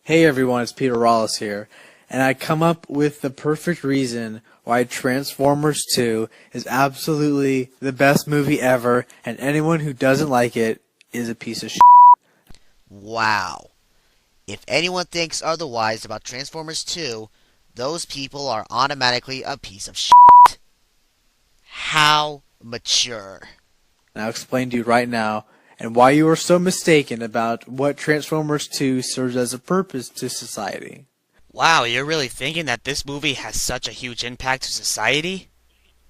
Hey everyone, it's Peter Rollis here, and I come up with the perfect reason why Transformers 2 is absolutely the best movie ever, and anyone who doesn't like it is a piece of shit. Wow. If anyone thinks otherwise about Transformers 2, those people are automatically a piece of shit. How mature. And I'll explain to you right now, and why you are so mistaken about what Transformers 2 serves as a purpose to society. Wow, you're really thinking that this movie has such a huge impact to society?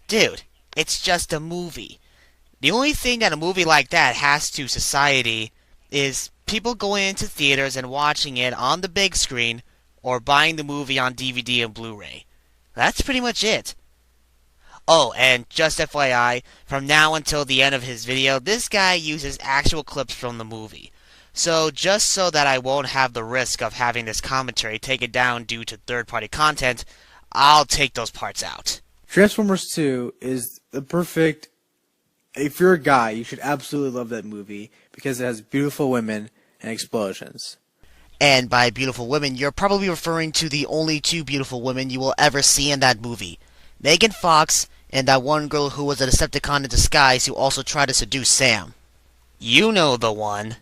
Dude, it's just a movie. The only thing that a movie like that has to society is people going into theaters and watching it on the big screen or buying the movie on DVD and Blu-ray. That's pretty much it. Oh, and just FYI, from now until the end of his video, this guy uses actual clips from the movie. So, just so that I won't have the risk of having this commentary taken down due to third-party content, I'll take those parts out. Transformers 2 is the perfect... If you're a guy, you should absolutely love that movie because it has beautiful women and explosions. And by beautiful women, you're probably referring to the only two beautiful women you will ever see in that movie. Megan Fox and that one girl who was a Decepticon in disguise who also tried to seduce Sam. You know the one.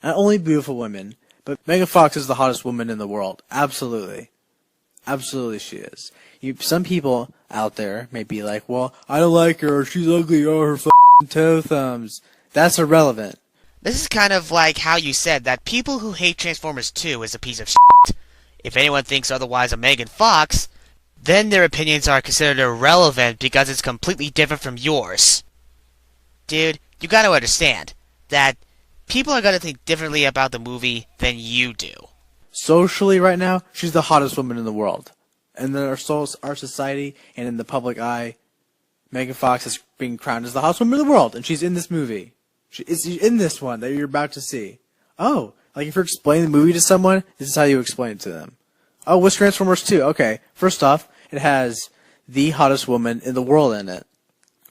Not only beautiful women, but Megan Fox is the hottest woman in the world. Absolutely. Absolutely she is. Some people out there may be like, well, I don't like her, or she's ugly, or her f***ing toe thumbs. That's irrelevant. This is kind of like how you said that people who hate Transformers 2 is a piece of shit. If anyone thinks otherwise of Megan Fox, then their opinions are considered irrelevant because it's completely different from yours. Dude, you gotta understand that people are gonna think differently about the movie than you do. Socially right now, she's the hottest woman in the world. And in our society and in the public eye, Megan Fox is being crowned as the hottest woman in the world, and she's in this movie. She's in this one that you're about to see. Oh, like if you're explaining the movie to someone, this is how you explain it to them. Oh, what's Transformers 2? Okay, first off, it has the hottest woman in the world in it.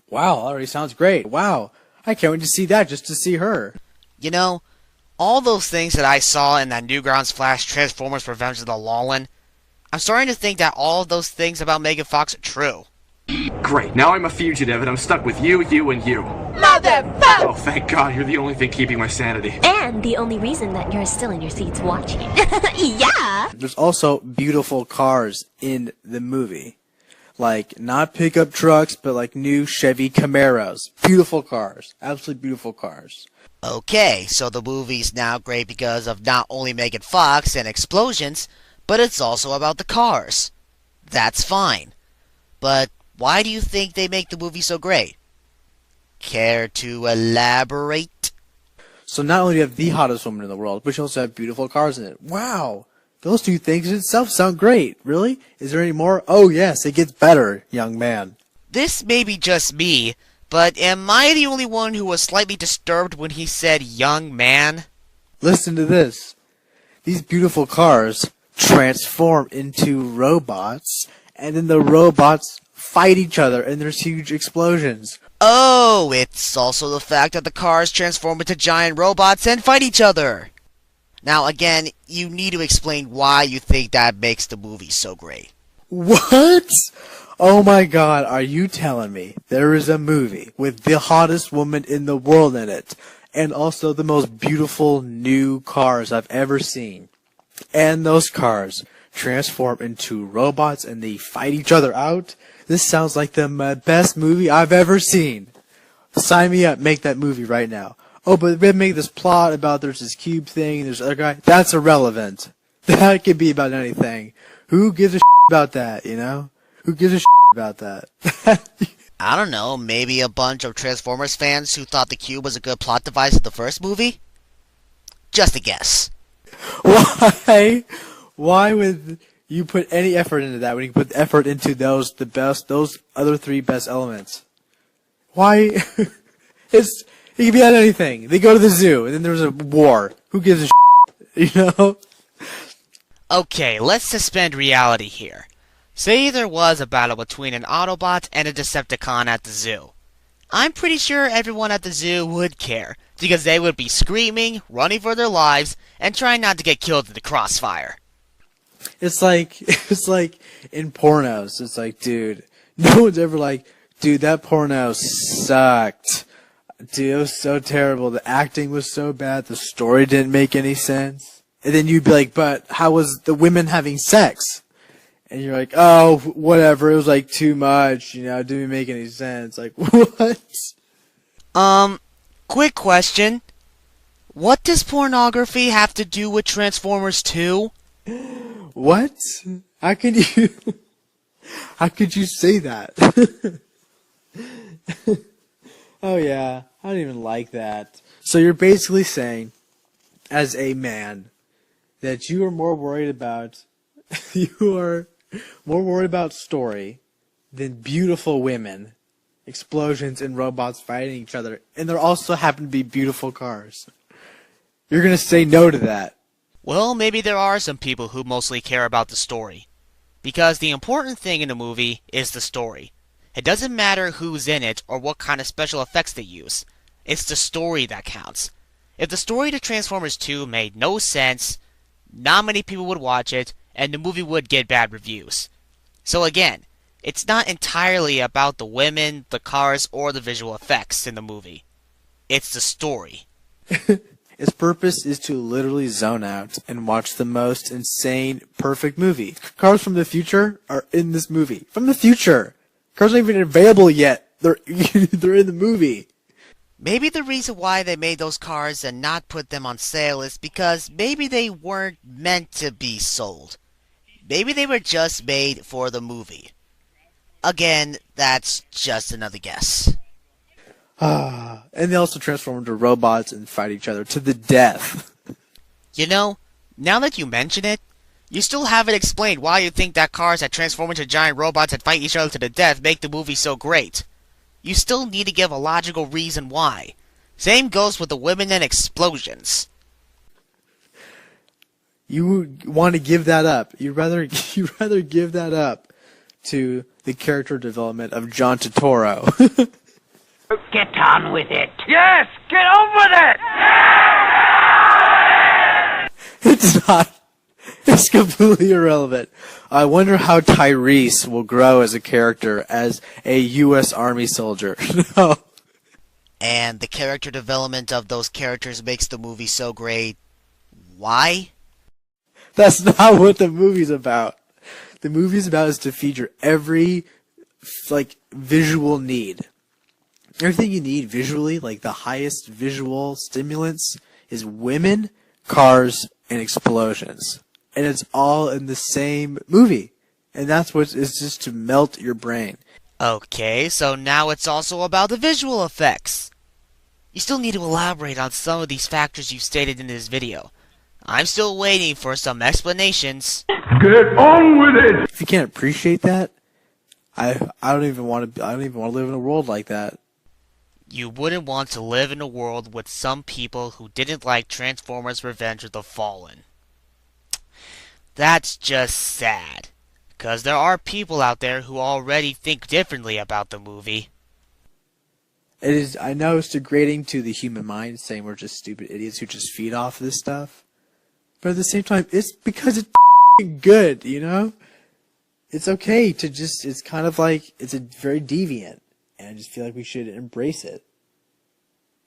Wow, already sounds great. Wow, I can't wait to see that just to see her. You know, all those things that I saw in that Newgrounds Flash Transformers Revenge of the Lawland, I'm starting to think that all of those things about Megan Fox are true. Great, now I'm a fugitive and I'm stuck with you, and you. Motherfucker! Oh, thank God, you're the only thing keeping my sanity. And the only reason that you're still in your seats watching. Yeah! There's also beautiful cars in the movie. Like, not pickup trucks, but like new Chevy Camaros. Beautiful cars. Absolutely beautiful cars. Okay, so the movie's now great because of not only Megan Fox and explosions, but it's also about the cars. That's fine. But why do you think they make the movie so great? Care to elaborate? So not only do you have the hottest woman in the world, but you also have beautiful cars in it. Wow! Those two things in itself sound great. Really? Is there any more? Oh yes, it gets better, young man. This may be just me, but am I the only one who was slightly disturbed when he said young man? Listen to this. These beautiful cars transform into robots, and then the robots fight each other, and there's huge explosions. Oh, it's also the fact that the cars transform into giant robots and fight each other. Now, again, you need to explain why you think that makes the movie so great. What? Oh my God, are you telling me there is a movie with the hottest woman in the world in it, and also the most beautiful new cars I've ever seen, and those cars transform into robots and they fight each other out? This sounds like the best movie I've ever seen. Sign me up, make that movie right now. Oh, but they make this plot about there's this cube thing and there's other guy. That's irrelevant. That could be about anything. Who gives a about that, you know? Who gives a about that? I don't know, maybe a bunch of Transformers fans who thought the cube was a good plot device in the first movie? Just a guess. Why? Why would you put any effort into that when you put effort into those other three best elements? Why? It can be on anything. They go to the zoo, and then there's a war. Who gives a you know? Okay, let's suspend reality here. Say there was a battle between an Autobot and a Decepticon at the zoo. I'm pretty sure everyone at the zoo would care because they would be screaming, running for their lives, and trying not to get killed in the crossfire. It's like in pornos. It's like, dude, no one's ever like, dude, that porno sucked. Dude, it was so terrible. The acting was so bad. The story didn't make any sense. And then you'd be like, but how was the women having sex? And you're like, oh, whatever. It was like too much. You know, it didn't make any sense. Like, what? Quick question. What does pornography have to do with Transformers 2? What? How could you say that? Oh yeah, I don't even like that. So you're basically saying, as a man, that you are more worried about story than beautiful women, explosions, and robots fighting each other, and there also happen to be beautiful cars. You're gonna say no to that. Well, maybe there are some people who mostly care about the story. Because the important thing in a movie is the story. It doesn't matter who's in it or what kind of special effects they use. It's the story that counts. If the story to Transformers 2 made no sense, not many people would watch it, and the movie would get bad reviews. So again, it's not entirely about the women, the cars, or the visual effects in the movie. It's the story. Its purpose is to literally zone out and watch the most insane, perfect movie. Cars from the future are in this movie. From the future! Cars aren't even available yet. They're in the movie. Maybe the reason why they made those cars and not put them on sale is because maybe they weren't meant to be sold. Maybe they were just made for the movie. Again, that's just another guess. And they also transform into robots and fight each other to the death. You know, now that you mention it, you still haven't explained why you think that cars that transform into giant robots that fight each other to the death make the movie so great. You still need to give a logical reason why. Same goes with the women and explosions. You want to give that up. You'd rather give that up to the character development of John Turturro. Get on with it. Yes, get on with it! It's not. It's completely irrelevant. I wonder how Tyrese will grow as a character as a U.S. Army soldier. No. And the character development of those characters makes the movie so great. Why? That's not what the movie's about. The movie's about is to feed your every, visual need. Everything you need visually, like the highest visual stimulants, is women, cars, and explosions. And it's all in the same movie. And that's what it's just to melt your brain. Okay, so now it's also about the visual effects. You still need to elaborate on some of these factors you've stated in this video. I'm still waiting for some explanations. Get on with it! If you can't appreciate that, I don't even want to live in a world like that. You wouldn't want to live in a world with some people who didn't like Transformers Revenge of the Fallen. That's just sad. Because there are people out there who already think differently about the movie. It is. I know it's degrading to the human mind, saying we're just stupid idiots who just feed off this stuff. But at the same time, it's because it's good, you know? It's okay to just, it's kind of like, it's a very deviant. And I just feel like we should embrace it.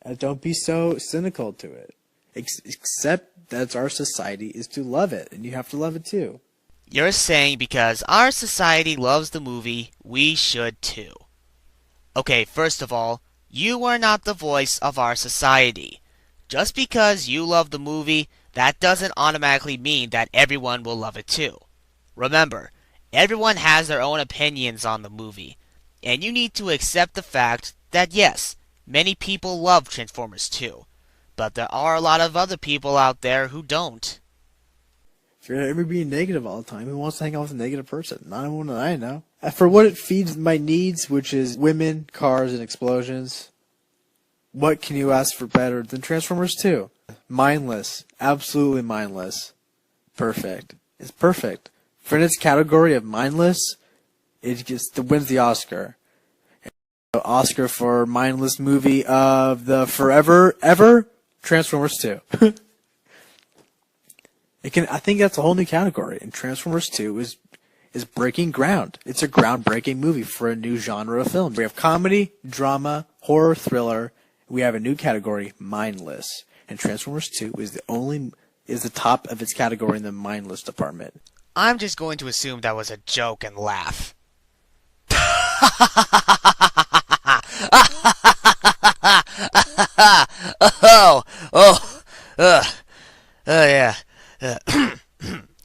And don't be so cynical to it. Accept that our society is to love it, and you have to love it too. You're saying because our society loves the movie, we should too. Okay, first of all, you are not the voice of our society. Just because you love the movie, that doesn't automatically mean that everyone will love it too. Remember, everyone has their own opinions on the movie. And you need to accept the fact that yes, many people love Transformers 2, but there are a lot of other people out there who don't. If you're ever being negative all the time, who wants to hang out with a negative person? Not anyone that I know. For what it feeds my needs, which is women, cars, and explosions, what can you ask for better than Transformers 2? Mindless. Absolutely mindless. Perfect. It's perfect. For its category of mindless, it wins the Oscar. Oscar for mindless movie of the forever, ever, Transformers 2. I think that's a whole new category, and Transformers 2 is breaking ground. It's a groundbreaking movie for a new genre of film. We have comedy, drama, horror, thriller. We have a new category, mindless. And Transformers 2 is the top of its category in the mindless department. I'm just going to assume that was a joke and laugh.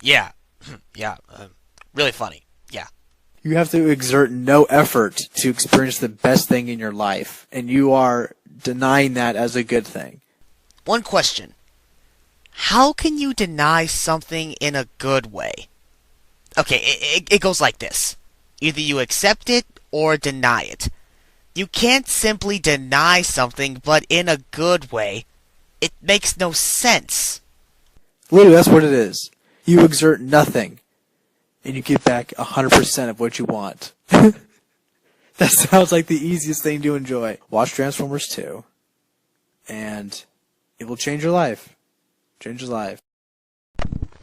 Yeah. Yeah, really funny, yeah. You have to exert no effort to experience the best thing in your life, and you are denying that as a good thing. One question. How can you deny something in a good way? Okay, it goes like this. Either you accept it or deny it. You can't simply deny something, but in a good way. It makes no sense. Literally, that's what it is. You exert nothing, and you get back 100% of what you want. That sounds like the easiest thing to enjoy. Watch Transformers 2, and it will change your life. Change your life.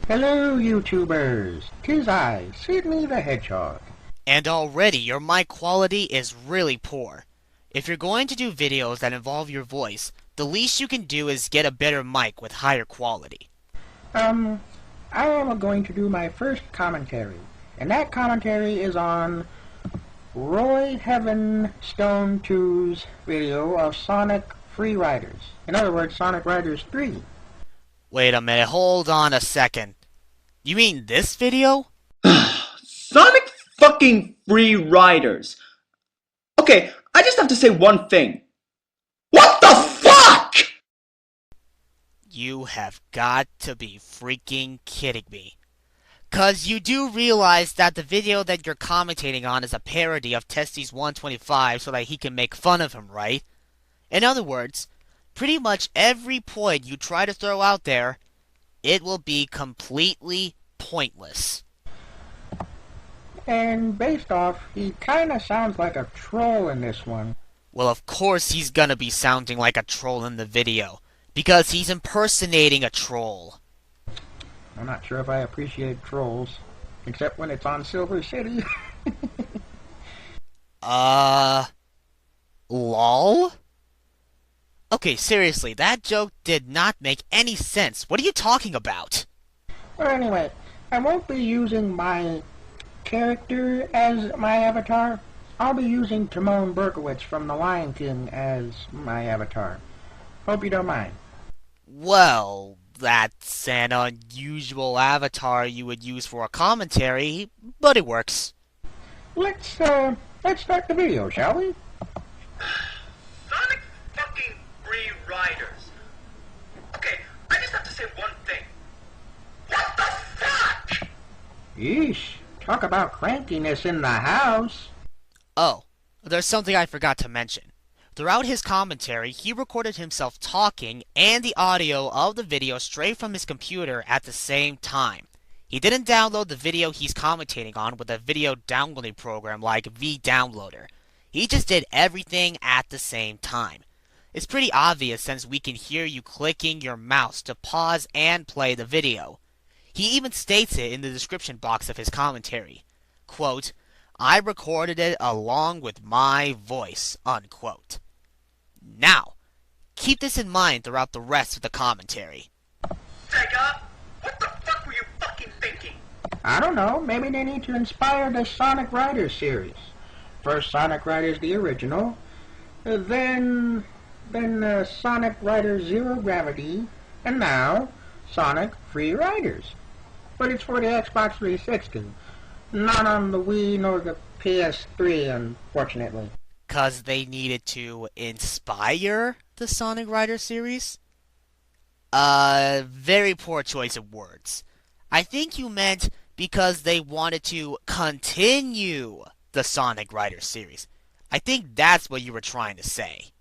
Hello, YouTubers. 'Tis I, Sidney the Hedgehog. And already your mic quality is really poor. If you're going to do videos that involve your voice, the least you can do is get a better mic with higher quality. I am going to do my first commentary, and that commentary is on Roy Heavenstone 2's video of Sonic Free Riders. In other words, Sonic Riders 3. Wait a minute, hold on a second. You mean this video? Sonic fucking Free Riders. Okay, I just have to say one thing. What the fuck?! You have got to be freaking kidding me. 'Cause you do realize that the video that you're commentating on is a parody of Testes 125 so that he can make fun of him, right? In other words, pretty much every point you try to throw out there, it will be completely pointless. And based off, he kinda sounds like a troll in this one. Well, of course he's gonna be sounding like a troll in the video, because he's impersonating a troll. I'm not sure if I appreciate trolls, except when it's on Silver City. Lol? Okay, seriously, that joke did not make any sense. What are you talking about? Well, anyway, I won't be using my character as my avatar. I'll be using Timon Berkowitz from The Lion King as my avatar. Hope you don't mind. Well, that's an unusual avatar you would use for a commentary, but it works. Let's start the video, shall we? Sonic fucking Free Riders. Okay, I just have to say one thing. What the fuck?! Yeesh, talk about crankiness in the house. Oh, there's something I forgot to mention. Throughout his commentary, he recorded himself talking and the audio of the video straight from his computer at the same time. He didn't download the video he's commentating on with a video downloading program like VDownloader. He just did everything at the same time. It's pretty obvious since we can hear you clicking your mouse to pause and play the video. He even states it in the description box of his commentary. Quote, "I recorded it along with my voice," unquote. Now, keep this in mind throughout the rest of the commentary. Sega, what the fuck were you fucking thinking? I don't know, maybe they need to inspire the Sonic Riders series. First Sonic Riders the original, then Sonic Riders Zero Gravity, and now Sonic Free Riders. But it's for the Xbox 360, not on the Wii nor the PS3, unfortunately. 'Cause they needed to inspire the Sonic Rider series? Very poor choice of words. I think you meant because they wanted to continue the Sonic Rider series. I think that's what you were trying to say.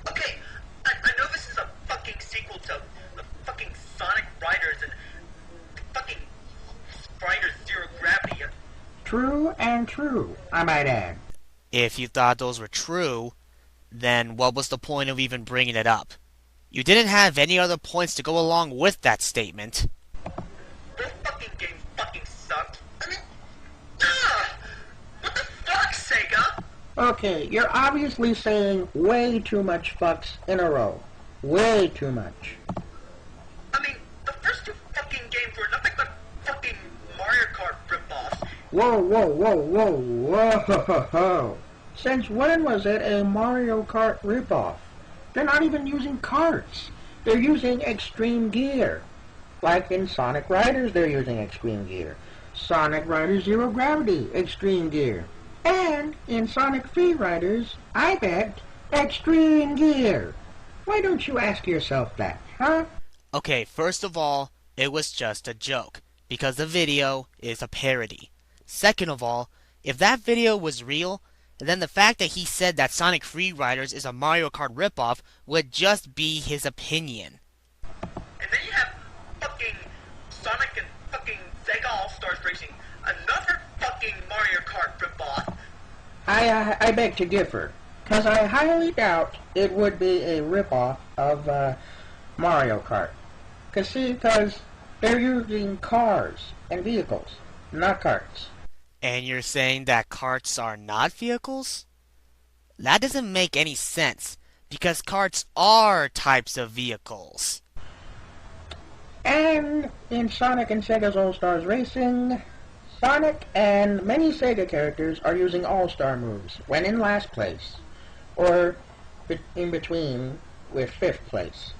Okay, I know this is a fucking sequel to the fucking Sonic Riders and fucking Riders Zero Gravity. True and true, I might add. If you thought those were true, then what was the point of even bringing it up? You didn't have any other points to go along with that statement. Those fucking games fucking sucked. I mean, what the fuck, Sega? Okay, you're obviously saying way too much fucks in a row. Way too much. I mean, the first two fucking games were nothing but fucking Mario Kart ripoffs. Whoa, whoa, whoa, whoa, whoa. Since when was it a Mario Kart ripoff? They're not even using karts. They're using extreme gear. Like in Sonic Riders, they're using extreme gear. Sonic Riders Zero Gravity, extreme gear. And in Sonic Free Riders, I bet, extreme gear. Why don't you ask yourself that, huh? Okay, first of all, it was just a joke, because the video is a parody. Second of all, if that video was real, then the fact that he said that Sonic Free Riders is a Mario Kart ripoff would just be his opinion. And then you have fucking Sonic and fucking Sega All-Stars Racing, another fucking Mario Kart ripoff. I beg to differ, because I highly doubt it would be a ripoff of Mario Kart. Because they're using cars and vehicles, not karts. And you're saying that karts are not vehicles? That doesn't make any sense, because karts are types of vehicles. And in Sonic and Sega's All-Stars Racing, Sonic and many Sega characters are using All-Star moves when in last place, or in between with 5th place.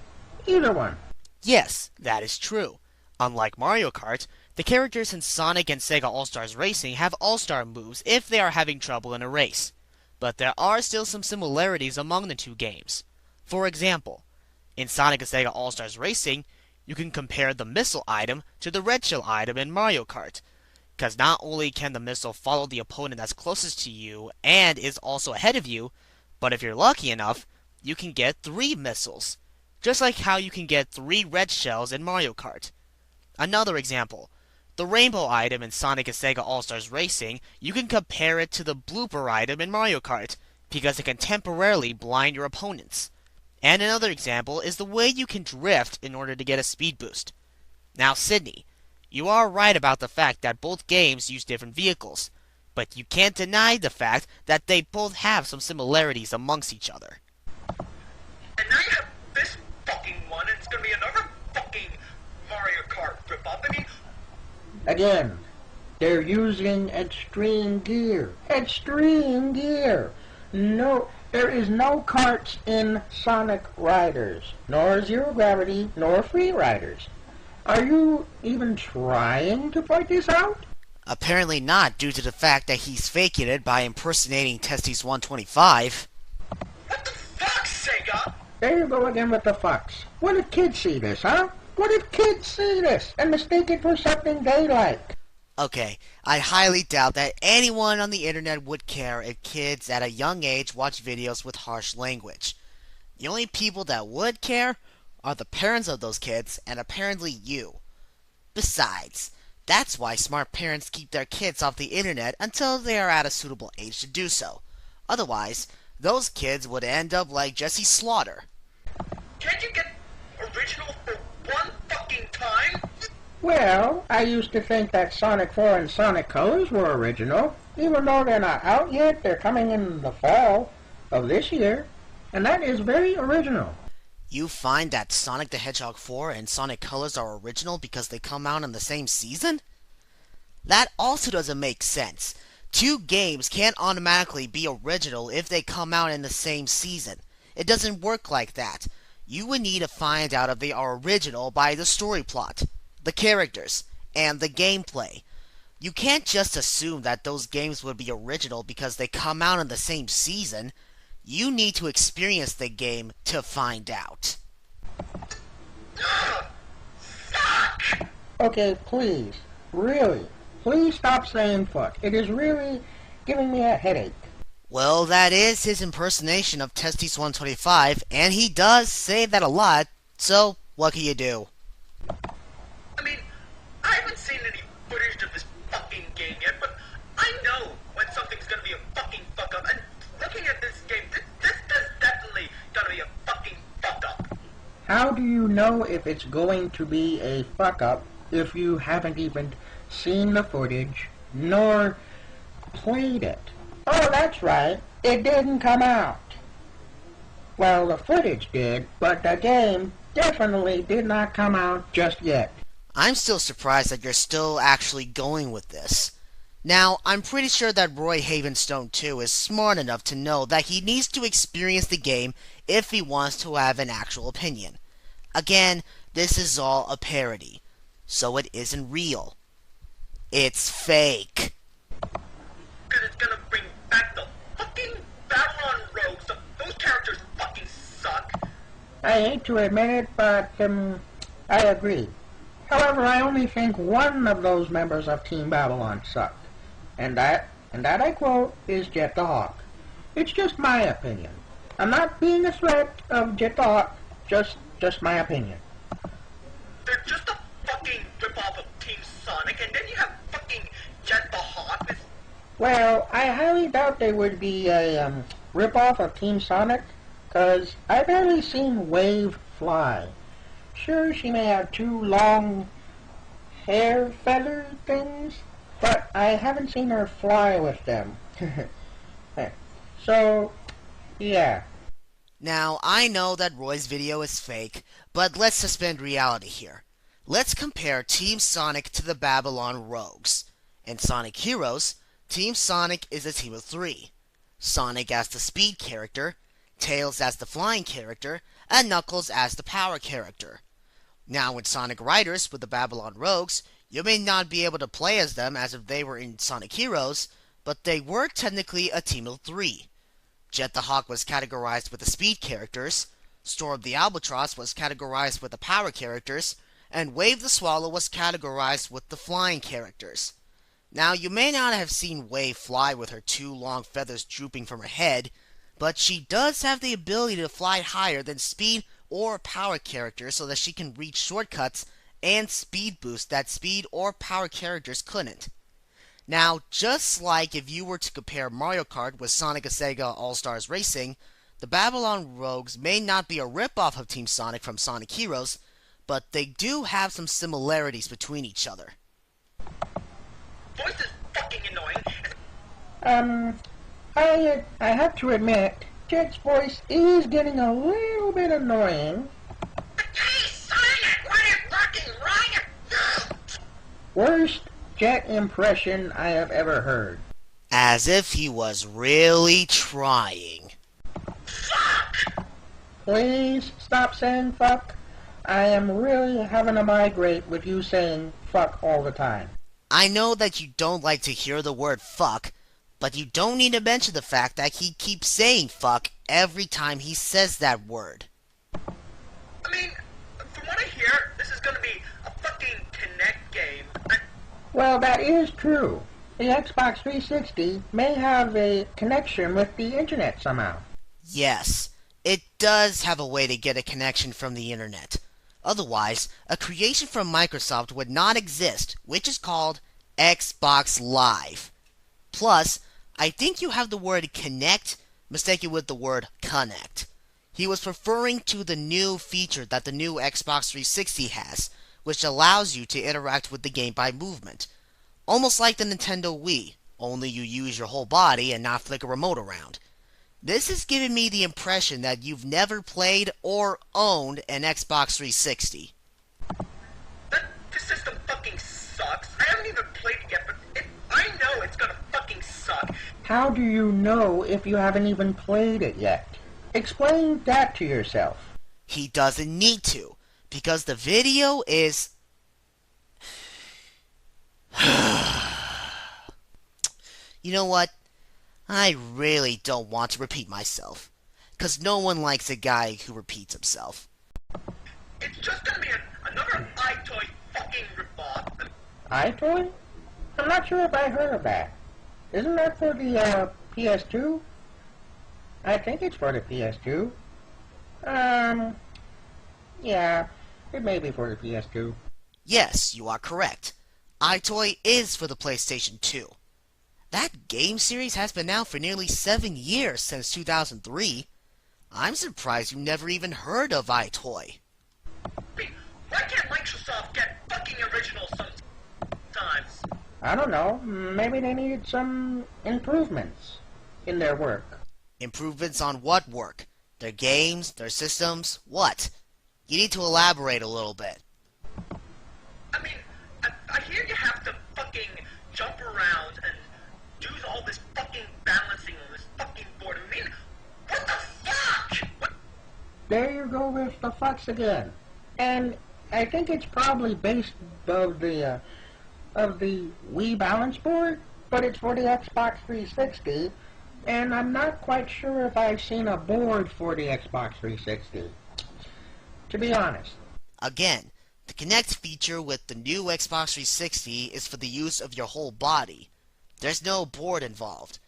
Either one. Yes, that is true. Unlike Mario Kart, the characters in Sonic and Sega All-Stars Racing have All-Star moves if they are having trouble in a race. But there are still some similarities among the two games. For example, in Sonic and Sega All-Stars Racing, you can compare the missile item to the red shell item in Mario Kart. Because not only can the missile follow the opponent that's closest to you and is also ahead of you, but if you're lucky enough, you can get 3 missiles. Just like how you can get 3 red shells in Mario Kart. Another example, the rainbow item in Sonic and Sega All-Stars Racing, you can compare it to the blooper item in Mario Kart, because it can temporarily blind your opponents. And another example is the way you can drift in order to get a speed boost. Now, Sydney, you are right about the fact that both games use different vehicles, but you can't deny the fact that they both have some similarities amongst each other. And now you have this fucking one, and it's gonna be another fucking Mario Kart ripoff. I mean, Again, they're using extreme gear. Extreme gear! No, there is no karts in Sonic Riders, nor Zero Gravity, nor Free Riders. Are you even trying to point this out? Apparently not, due to the fact that he's faking it by impersonating Testes125. what the fuck, Sega? There you go again with the fucks. What if kids see this, huh? What if kids see this and mistake it for something they like? Okay, I highly doubt that anyone on the internet would care if kids at a young age watch videos with harsh language. The only people that would care are the parents of those kids, and apparently you. Besides, that's why smart parents keep their kids off the internet until they are at a suitable age to do so. Otherwise, those kids would end up like Jesse Slaughter. Can't you get original for one fucking time? Well, I used to think that Sonic 4 and Sonic Colors were original. Even though they're not out yet, they're coming in the fall of this year. And that is very original. You find that Sonic the Hedgehog 4 and Sonic Colors are original because they come out in the same season? That also doesn't make sense. 2 games can't automatically be original if they come out in the same season. It doesn't work like that. You would need to find out if they are original by the story plot, the characters, and the gameplay. You can't just assume that those games would be original because they come out in the same season. You need to experience the game to find out. Fuck! Okay, please, really, please stop saying fuck. It is really giving me a headache. Well, that is his impersonation of Testes125, and he does say that a lot, so what can you do? I mean, I haven't seen any footage of this fucking game yet, but I know when something's gonna be a fucking fuck up, and looking at this game, this is definitely gonna be a fucking fuck up. How do you know if it's going to be a fuck-up if you haven't even seen the footage nor played it? Oh, that's right. It didn't come out. Well, the footage did, but the game definitely did not come out just yet. I'm still surprised that you're still actually going with this. Now, I'm pretty sure that Roy Havenstone too is smart enough to know that he needs to experience the game if he wants to have an actual opinion. Again, this is all a parody, so it isn't real. It's fake. Because it's gonna bring back the fucking Babylon Rogues. Those characters fucking suck. I hate to admit it, but I agree. However, I only think one of those members of Team Babylon sucked. And that I quote, is Jet the Hawk. It's just my opinion. I'm not being a threat of Jet the Hawk, just my opinion. They're just a fucking ripoff of Team Sonic, and then you have fucking Jet the Hawk with... Well, I highly doubt they would be a ripoff of Team Sonic, because I've barely seen Wave fly. Sure, she may have two long hair feather things, but I haven't seen her fly with them. So, yeah. Now, I know that Roy's video is fake, but let's suspend reality here. Let's compare Team Sonic to the Babylon Rogues. In Sonic Heroes, Team Sonic is a team of 3. Sonic as the speed character, Tails as the flying character, and Knuckles as the power character. Now in Sonic Riders with the Babylon Rogues, you may not be able to play as them as if they were in Sonic Heroes, but they were technically a team of 3. Jet the Hawk was categorized with the speed characters, Storm the Albatross was categorized with the power characters, and Wave the Swallow was categorized with the flying characters. Now you may not have seen Wave fly with her 2 long feathers drooping from her head, but she does have the ability to fly higher than speed or power characters so that she can reach shortcuts and speed boosts that speed or power characters couldn't. Now, just like if you were to compare Mario Kart with Sonic and Sega All-Stars Racing, the Babylon Rogues may not be a ripoff of Team Sonic from Sonic Heroes, but they do have some similarities between each other. Voice is fucking annoying. I have to admit, Jet's voice is getting a little bit annoying. Hey, Sonic, what is fucking wrong? Worst Jet impression I have ever heard. As if he was really trying. Fuck! Please stop saying fuck. I am really having a migraine with you saying fuck all the time. I know that you don't like to hear the word fuck, but you don't need to mention the fact that he keeps saying fuck every time he says that word. I mean, from what I hear, this is gonna be a fucking Kinect game. Well, that is true. The Xbox 360 may have a connection with the internet somehow. Yes, it does have a way to get a connection from the internet. Otherwise, a creation from Microsoft would not exist, which is called Xbox Live. Plus, I think you have the word connect mistaken with the word connect. He was referring to the new feature that the new Xbox 360 has, which allows you to interact with the game by movement. Almost like the Nintendo Wii, only you use your whole body and not flick a remote around. This is giving me the impression that you've never played or owned an Xbox 360. This system fucking sucks. I haven't even played it yet, but I know it's gonna fucking suck. How do you know if you haven't even played it yet? Explain that to yourself. He doesn't need to, because the video is... You know what? I really don't want to repeat myself, because no one likes a guy who repeats himself. It's just gonna be another iToy fucking ripoff. iToy? I'm not sure if I heard of that. Isn't that for the PS2? I think it's for the PS2. Yeah, it may be for the PS2. Yes, you are correct. iToy is for the PlayStation 2. That game series has been out for nearly 7 years, since 2003. I'm surprised you never even heard of iToy. fucking original sometimes. I don't know. Maybe they needed some improvements in their work. Improvements on what work? Their games? Their systems? What? You need to elaborate a little bit. I mean, I hear you have to fucking jump around and do all this fucking balancing on this fucking board. I mean, what the fuck? What? There you go with the fucks again. And I think it's probably based of the Wii balance board, but it's for the Xbox 360, and I'm not quite sure if I've seen a board for the Xbox 360, to be honest. Again, the Kinect feature with the new Xbox 360 is for the use of your whole body. There's no board involved.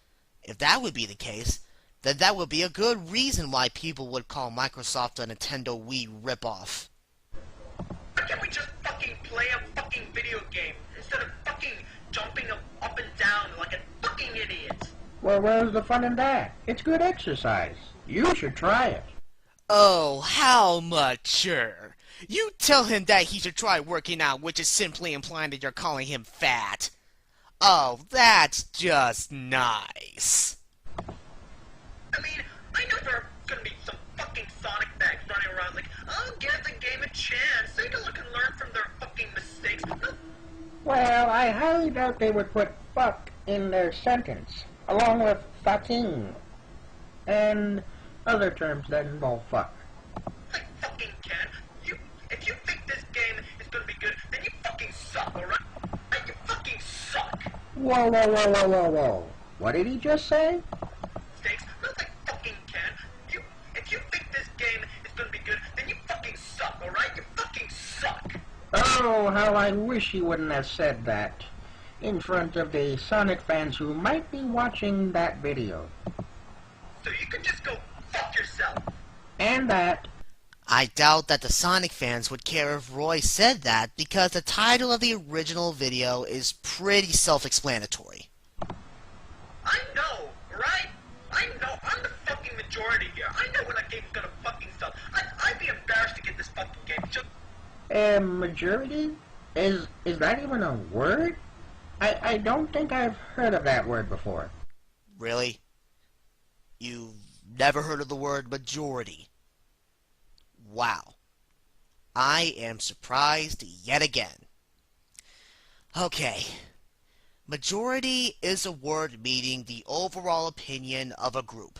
If that would be the case, then that would be a good reason why people would call Microsoft a Nintendo Wii ripoff. Why can't we just fucking play a fucking video game instead of fucking jumping up and down like a fucking idiot? Well, where's the fun in that? It's good exercise. You should try it. Oh, how mature. You tell him that he should try working out, which is simply implying that you're calling him fat. Oh, that's just nice. I mean, I know there are gonna be some fucking Sonic bags running around like, oh, give the game a chance. They can look and learn from their fucking mistakes. Well, I highly doubt they would put fuck in their sentence, along with fucking, and other terms that involve fuck. I fucking can. If you think this game is gonna be good, then you fucking suck, alright? You fucking suck. Whoa, whoa, whoa, whoa, whoa, whoa. What did he just say? Thanks. Not I fucking can. If you think this game is gonna be good, then you fucking suck, alright? You fucking suck. Oh, how I wish he wouldn't have said that in front of the Sonic fans who might be watching that video. So you can just go fuck yourself. And that. I doubt that the Sonic fans would care if Roy said that because the title of the original video is pretty self-explanatory. I know, right? I know. I'm the fucking majority here. I know when a game's gonna fucking suck. I'd be embarrassed to get this fucking game. Just... Majority? Is that even a word? I don't think I've heard of that word before. Really? You've never heard of the word majority? Wow. I am surprised yet again. Okay. Majority is a word meaning the overall opinion of a group.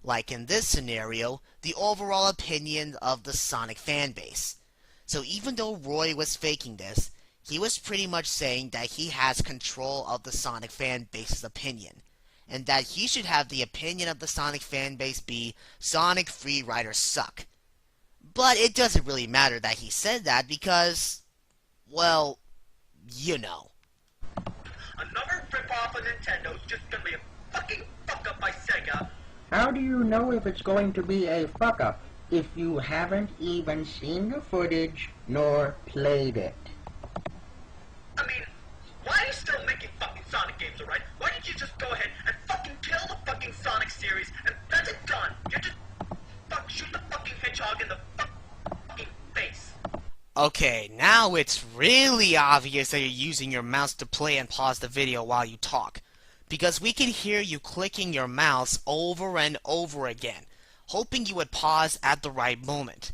Like in this scenario, the overall opinion of the Sonic fanbase. So even though Roy was faking this, he was pretty much saying that he has control of the Sonic fanbase's opinion, and that he should have the opinion of the Sonic fanbase be Sonic free riders suck. But it doesn't really matter that he said that because, well, you know. Another rip-off of Nintendo's just gonna be a fucking fuck-up by Sega. How do you know if it's going to be a fuck-up if you haven't even seen the footage nor played it? I mean, why are you still making fucking Sonic games, alright? Why didn't you just go ahead and fucking kill the fucking Sonic series and that's it done? You just shoot the fucking hedgehog in the fucking face. Okay, now it's really obvious that you're using your mouse to play and pause the video while you talk. Because we can hear you clicking your mouse over and over again, hoping you would pause at the right moment.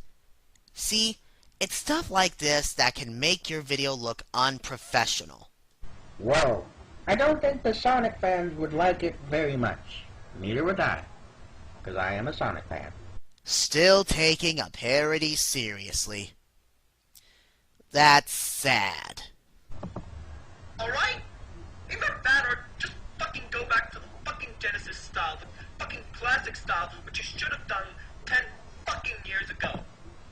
See, it's stuff like this that can make your video look unprofessional. Whoa. I don't think the Sonic fans would like it very much. Neither would I. Because I am a Sonic fan. Still taking a parody seriously. That's sad. Alright? Either that or just fucking go back to the fucking Genesis style, the fucking classic style, which you should have done 10 fucking years ago.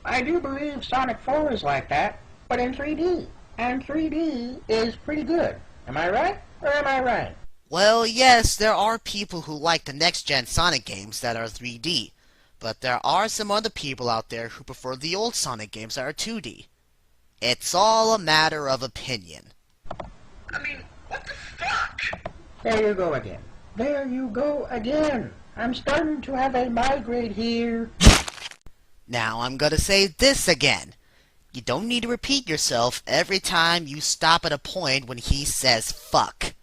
I do believe Sonic 4 is like that, but in 3D. And 3D is pretty good. Am I right? Or am I right? Well, yes, there are people who like the next-gen Sonic games that are 3D. But there are some other people out there who prefer the old Sonic games that are 2D. It's all a matter of opinion. I mean, what the fuck? There you go again. There you go again. I'm starting to have a migraine here. Now I'm gonna say this again. You don't need to repeat yourself every time you stop at a point when he says fuck.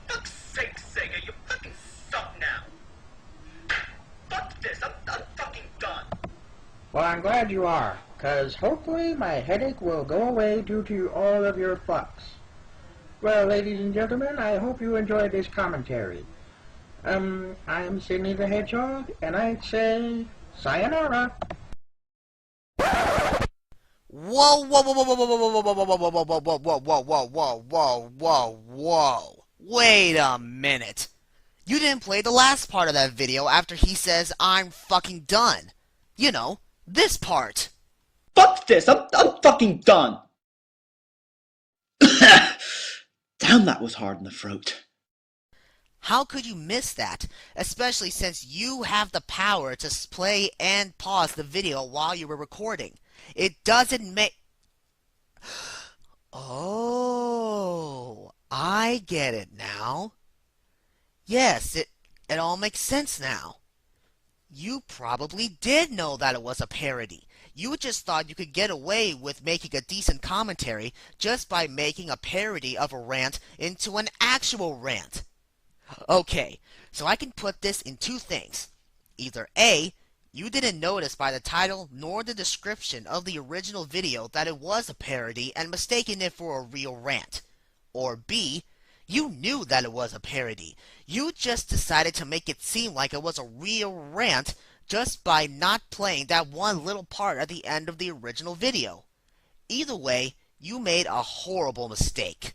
Fuck's sake, Sega, you fucking suck now. Fuck this, I'm fucking done. Well, I'm glad you are, 'cause hopefully my headache will go away due to all of your fucks. Well, ladies and gentlemen, I hope you enjoyed this commentary. I'm Sidney the Hedgehog, and I'd say sayonara. Whoa, whoa, whoa, whoa, whoa, whoa, whoa, whoa, whoa, whoa, whoa, whoa, whoa, whoa, whoa, whoa, whoa, whoa, whoa. Wait a minute. You didn't play the last part of that video after he says, I'm fucking done. You know, this part. Fuck this! I'm fucking done! Damn, that was hard in the throat. How could you miss that? Especially since you have the power to play and pause the video while you were recording. It doesn't make... Oh, I get it now. Yes, it all makes sense now. You probably did know that it was a parody. You just thought you could get away with making a decent commentary just by making a parody of a rant into an actual rant. Okay, so I can put this in two things. Either A, you didn't notice by the title nor the description of the original video that it was a parody and mistaken it for a real rant. Or B, you knew that it was a parody. You just decided to make it seem like it was a real rant just by not playing that one little part at the end of the original video. Either way, you made a horrible mistake.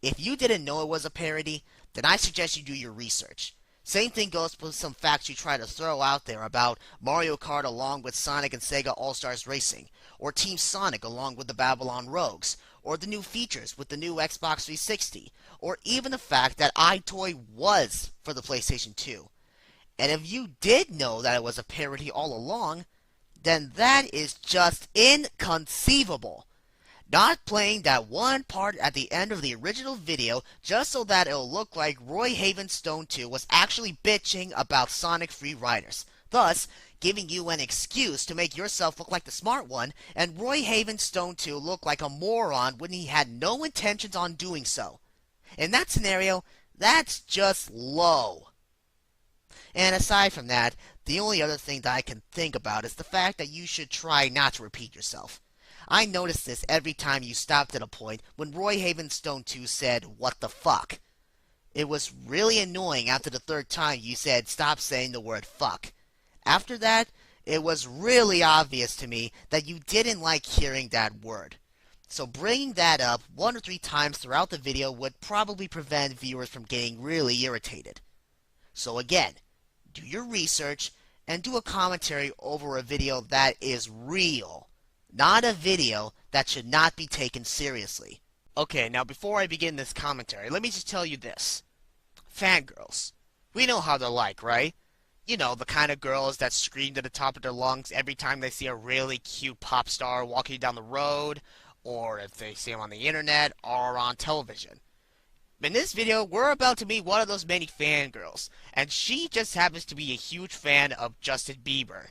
If you didn't know it was a parody, then I suggest you do your research. Same thing goes with some facts you try to throw out there about Mario Kart along with Sonic and Sega All-Stars Racing, or Team Sonic along with the Babylon Rogues, or the new features with the new Xbox 360, or even the fact that iToy was for the PlayStation 2. And if you did know that it was a parody all along, then that is just inconceivable. Not playing that one part at the end of the original video just so that it'll look like Roy Haven Stone 2 was actually bitching about Sonic Free Riders, thus giving you an excuse to make yourself look like the smart one and Roy Haven Stone 2 look like a moron when he had no intentions on doing so. In that scenario, that's just low. And aside from that, the only other thing that I can think about is the fact that you should try not to repeat yourself. I noticed this every time you stopped at a point when Roy Haven Stone 2 said, "What the fuck?" It was really annoying after the third time you said, "Stop saying the word fuck." After that, it was really obvious to me that you didn't like hearing that word. So bringing that up 1 or 3 times throughout the video would probably prevent viewers from getting really irritated. So again, do your research and do a commentary over a video that is real. Not a video that should not be taken seriously. Okay, now before I begin this commentary, let me just tell you this. Fangirls. We know how they're like, right? You know, the kind of girls that scream to the top of their lungs every time they see a really cute pop star walking down the road, or if they see them on the internet, or on television. In this video, we're about to meet one of those many fangirls, and she just happens to be a huge fan of Justin Bieber.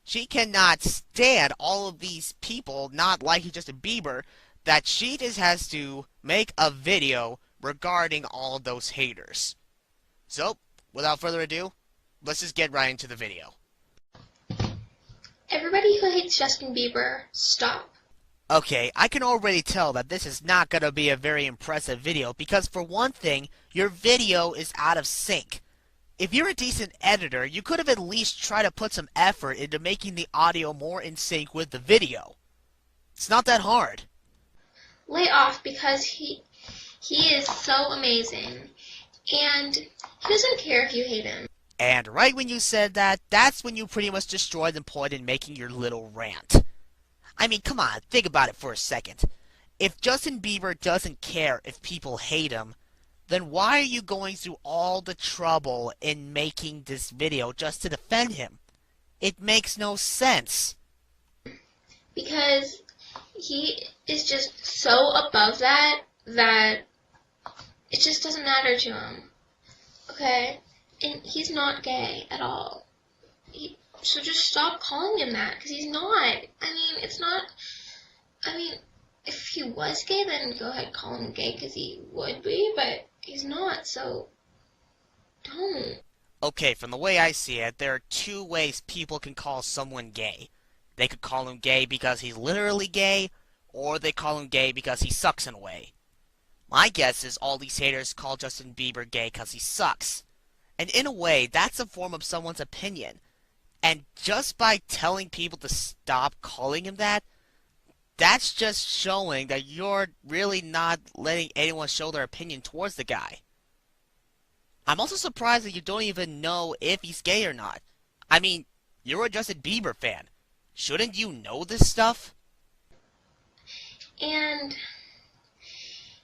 She cannot stand all of these people not liking Justin Bieber, that she just has to make a video regarding all of those haters. So, without further ado, let's just get right into the video. Everybody who hates Justin Bieber, stop. Okay, I can already tell that this is not going to be a very impressive video because for one thing, your video is out of sync. If you're a decent editor, you could have at least tried to put some effort into making the audio more in sync with the video. It's not that hard. Lay off because he is so amazing. And he doesn't care if you hate him. And right when you said that, that's when you pretty much destroyed the point in making your little rant. I mean, come on, think about it for a second. If Justin Bieber doesn't care if people hate him, then why are you going through all the trouble in making this video just to defend him? It makes no sense. Because he is just so above that it just doesn't matter to him. Okay? And he's not gay at all. So just stop calling him that, because he's not. I mean, it's not. I mean, if he was gay, then go ahead, call him gay, because he would be, but he's not, so don't. Okay, from the way I see it, there are two ways people can call someone gay. They could call him gay because he's literally gay, or they call him gay because he sucks in a way. My guess is all these haters call Justin Bieber gay because he sucks. And in a way, that's a form of someone's opinion. And just by telling people to stop calling him that, that's just showing that you're really not letting anyone show their opinion towards the guy. I'm also surprised that you don't even know if he's gay or not. I mean, you're a Justin Bieber fan. Shouldn't you know this stuff? And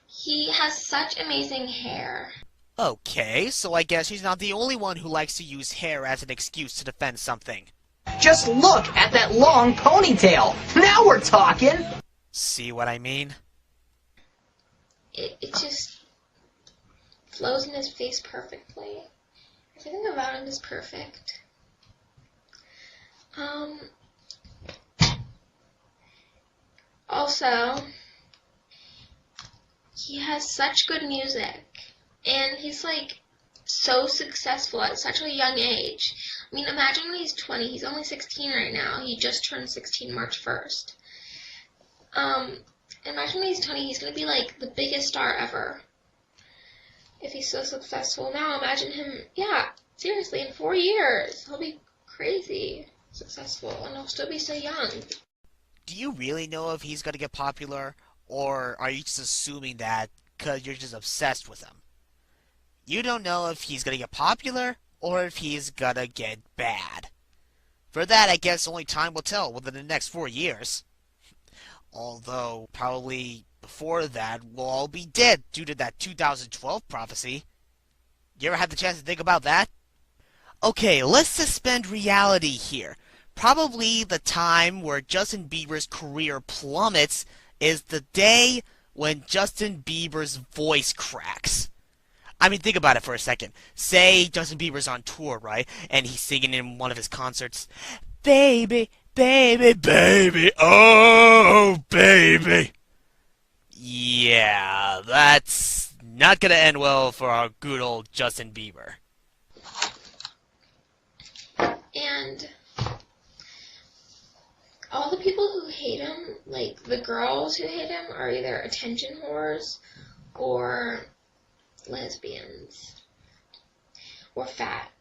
he has such amazing hair. Okay, so I guess he's not the only one who likes to use hair as an excuse to defend something. Just look at that long ponytail. Now we're talking. See what I mean? It just flows in his face perfectly. Everything about him is perfect. Also, he has such good music, and he's like so successful at such a young age. I mean, imagine when he's 20. He's only 16 right now. He just turned 16 March 1st. Imagine when he's 20, he's going to be like the biggest star ever. If he's so successful now, imagine him, yeah, seriously, in 4 years. He'll be crazy successful, and he'll still be so young. Do you really know if he's gonna get popular, or are you just assuming that because you're just obsessed with him? You don't know if he's gonna get popular, or if he's gonna get bad. For that, I guess only time will tell within the next 4 years. Although, probably before that, we'll all be dead due to that 2012 prophecy. You ever had the chance to think about that? Okay, let's suspend reality here. Probably the time where Justin Bieber's career plummets is the day when Justin Bieber's voice cracks. I mean, think about it for a second. Say Justin Bieber's on tour, right? And he's singing in one of his concerts, "Baby, baby, baby, oh, baby." Yeah, that's not gonna end well for our good old Justin Bieber. And all the people who hate him, like the girls who hate him, are either attention whores or lesbians or fat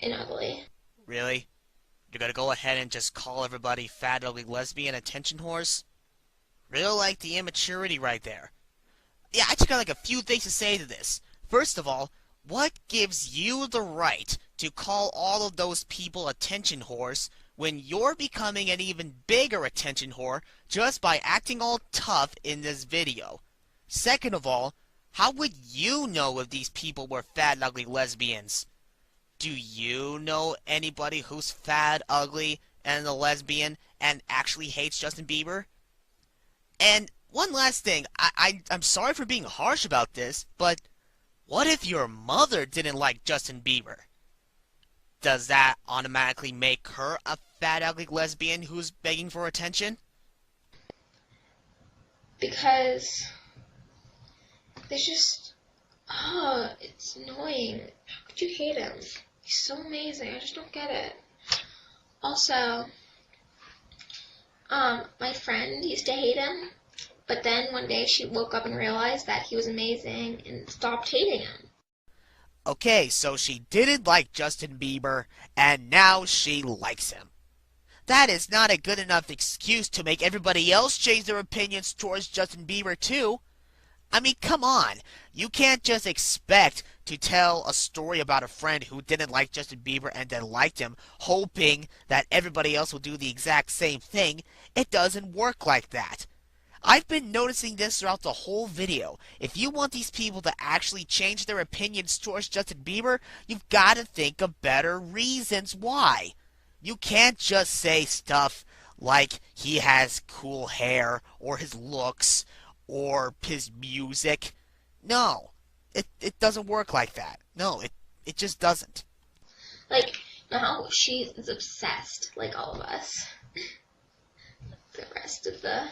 and ugly. Really? You're gonna go ahead and just call everybody fat, ugly, lesbian attention whores? Real like the immaturity right there. Yeah, I just got like a few things to say to this. First of all, what gives you the right to call all of those people attention whores when you're becoming an even bigger attention whore just by acting all tough in this video? Second of all, how would you know if these people were fat, ugly lesbians? Do you know anybody who's fat, ugly, and a lesbian and actually hates Justin Bieber? And one last thing, I'm sorry for being harsh about this, but what if your mother didn't like Justin Bieber? Does that automatically make her a fat, ugly lesbian who's begging for attention? Because there's just, it's annoying. How could you hate him? He's so amazing. I just don't get it. Also, my friend used to hate him, but then one day she woke up and realized that he was amazing and stopped hating him. Okay, so she didn't like Justin Bieber, and now she likes him. That is not a good enough excuse to make everybody else change their opinions towards Justin Bieber too. I mean, come on. You can't just expect to tell a story about a friend who didn't like Justin Bieber and then liked him, hoping that everybody else will do the exact same thing. It doesn't work like that. I've been noticing this throughout the whole video. If you want these people to actually change their opinions towards Justin Bieber, you've got to think of better reasons why. You can't just say stuff like he has cool hair, or his looks, or his music. No, it doesn't work like that. No, it just doesn't. Like, now she is obsessed, like all of us. The rest of the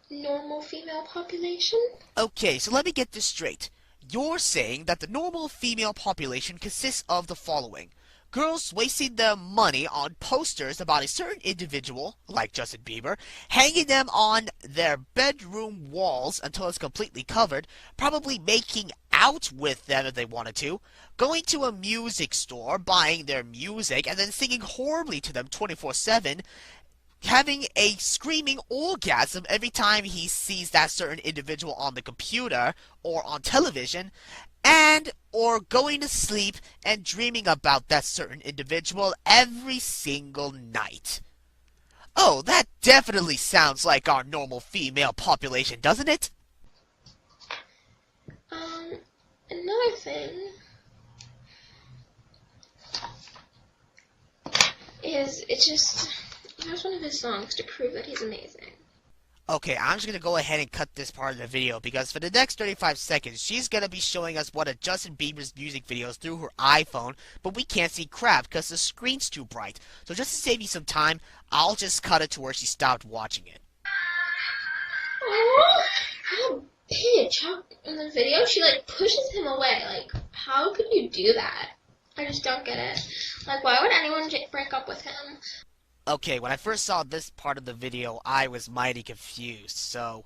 normal female population. Okay, so let me get this straight. You're saying that the normal female population consists of the following. Girls wasting their money on posters about a certain individual, like Justin Bieber, hanging them on their bedroom walls until it's completely covered, probably making out with them if they wanted to, going to a music store, buying their music, and then singing horribly to them 24/7, having a screaming orgasm every time he sees that certain individual on the computer or on television, and or going to sleep and dreaming about that certain individual every single night. Oh, that definitely sounds like our normal female population, doesn't it? Another thing is here's one of his songs to prove that he's amazing. Okay, I'm just going to go ahead and cut this part of the video because for the next 35 seconds, she's going to be showing us one of Justin Bieber's music videos through her iPhone, but we can't see crap because the screen's too bright. So just to save you some time, I'll just cut it to where she stopped watching it. Oh, how bitch. How, in the video, she, like, pushes him away. Like, how could you do that? I just don't get it. Like, why would anyone break up with him? Okay, when I first saw this part of the video, I was mighty confused, so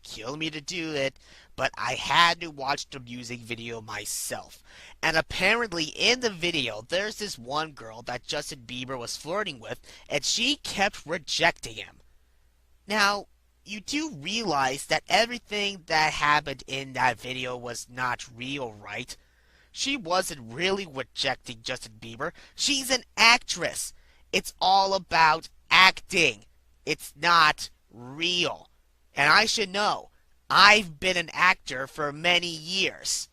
kill me to do it, but I had to watch the music video myself. And apparently in the video, there's this one girl that Justin Bieber was flirting with, and she kept rejecting him. Now, you do realize that everything that happened in that video was not real, right? She wasn't really rejecting Justin Bieber. She's an actress. It's all about acting. It's not real. And I should know. I've been an actor for many years.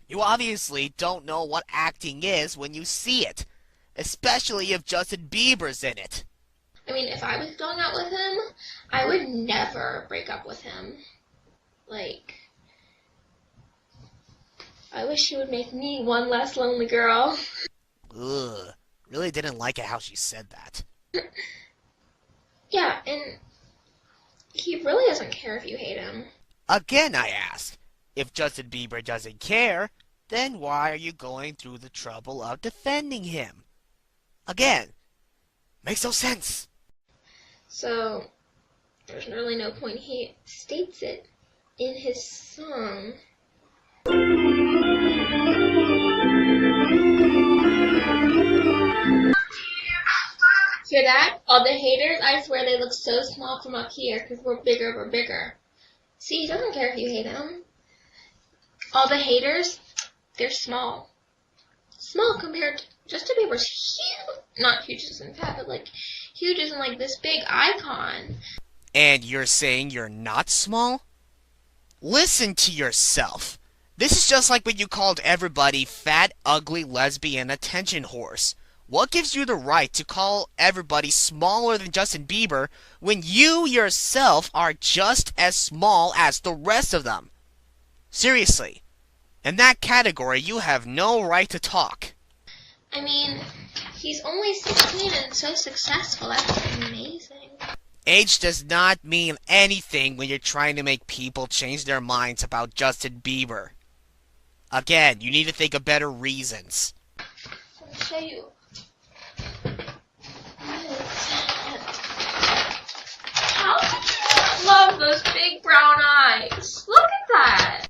You obviously don't know what acting is when you see it. Especially if Justin Bieber's in it. I mean, if I was going out with him, I would never break up with him. Like, I wish he would make me one less lonely girl. Ugh. Really didn't like it how she said that. Yeah, and he really doesn't care if you hate him. Again, I ask. If Justin Bieber doesn't care, then why are you going through the trouble of defending him? Again, makes no sense. So, there's really no point. He states it in his song. Hear that? All the haters, I swear they look so small from up here because we're bigger. See, he doesn't care if you hate him. All the haters, they're small. Small compared to Justin Bieber's huge. Not huge as in fat, but like huge as in like this big icon. And you're saying you're not small? Listen to yourself. This is just like when you called everybody fat, ugly, lesbian, attention horse. What gives you the right to call everybody smaller than Justin Bieber when you yourself are just as small as the rest of them? Seriously. In that category, you have no right to talk. I mean, he's only 16 and so successful. That's amazing. Age does not mean anything when you're trying to make people change their minds about Justin Bieber. Again, you need to think of better reasons. Let me show you. How could you not love those big brown eyes? Look at that!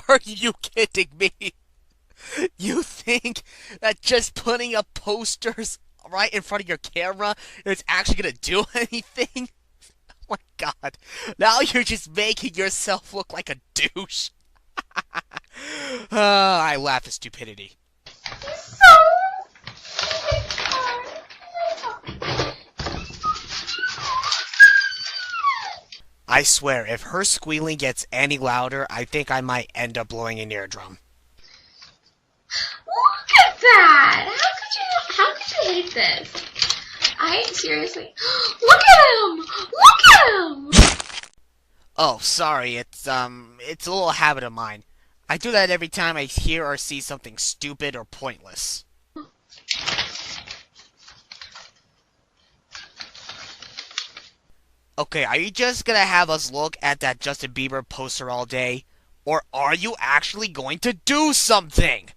Are you kidding me? You think that just putting up posters right in front of your camera is actually going to do anything? Oh my god. Now you're just making yourself look like a douche. I laugh at stupidity. I swear, if her squealing gets any louder, I think I might end up blowing an eardrum. Look at that! How could you hate this? Seriously. Look at him! Look at him! Oh, sorry, it's a little habit of mine. I do that every time I hear or see something stupid or pointless. Okay, are you just gonna have us look at that Justin Bieber poster all day? Or are you actually going to do something?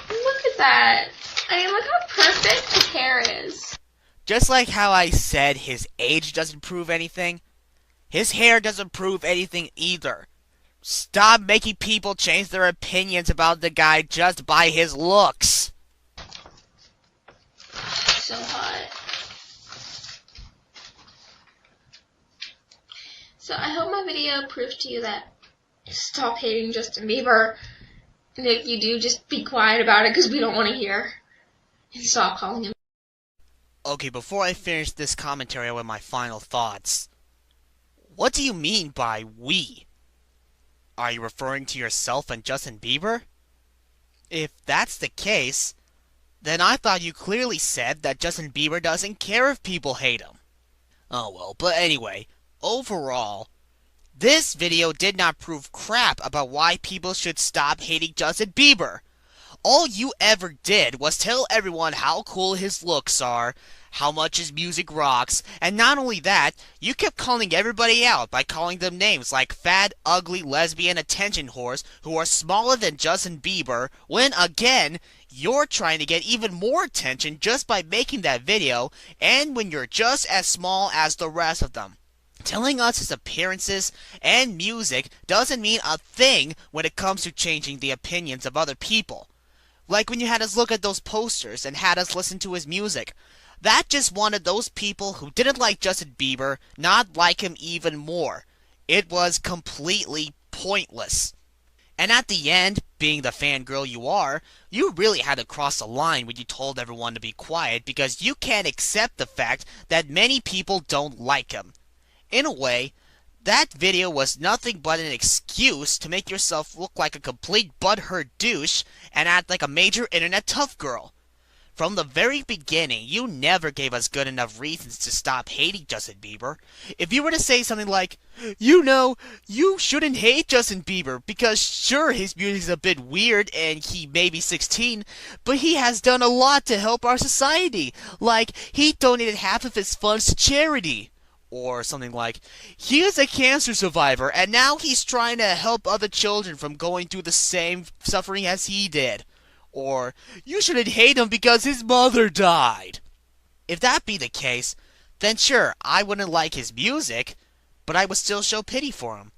Look at that. I mean, look how perfect his hair is. Just like how I said his age doesn't prove anything, his hair doesn't prove anything either. Stop making people change their opinions about the guy just by his looks. So hot. So I hope my video proves to you that stop hating Justin Bieber. And if you do, just be quiet about it because we don't want to hear. And stop calling him. Okay, before I finish this commentary with my final thoughts, what do you mean by we? Are you referring to yourself and Justin Bieber? If that's the case, then I thought you clearly said that Justin Bieber doesn't care if people hate him. Oh well, but anyway, overall, this video did not prove crap about why people should stop hating Justin Bieber. All you ever did was tell everyone how cool his looks are, how much his music rocks, and not only that, you kept calling everybody out by calling them names like fat, ugly, lesbian attention whores who are smaller than Justin Bieber, when again, you're trying to get even more attention just by making that video, and when you're just as small as the rest of them. Telling us his appearances and music doesn't mean a thing when it comes to changing the opinions of other people. Like when you had us look at those posters and had us listen to his music. That just wanted those people who didn't like Justin Bieber not like him even more. It was completely pointless. And at the end, being the fangirl you are, you really had to cross the line when you told everyone to be quiet because you can't accept the fact that many people don't like him. In a way, that video was nothing but an excuse to make yourself look like a complete butthurt douche and act like a major internet tough girl. From the very beginning, you never gave us good enough reasons to stop hating Justin Bieber. If you were to say something like, you know, you shouldn't hate Justin Bieber because sure, his music's a bit weird and he may be 16, but he has done a lot to help our society. Like, he donated half of his funds to charity. Or something like, he is a cancer survivor and now he's trying to help other children from going through the same suffering as he did. Or, you shouldn't hate him because his mother died. If that be the case, then sure, I wouldn't like his music, but I would still show pity for him.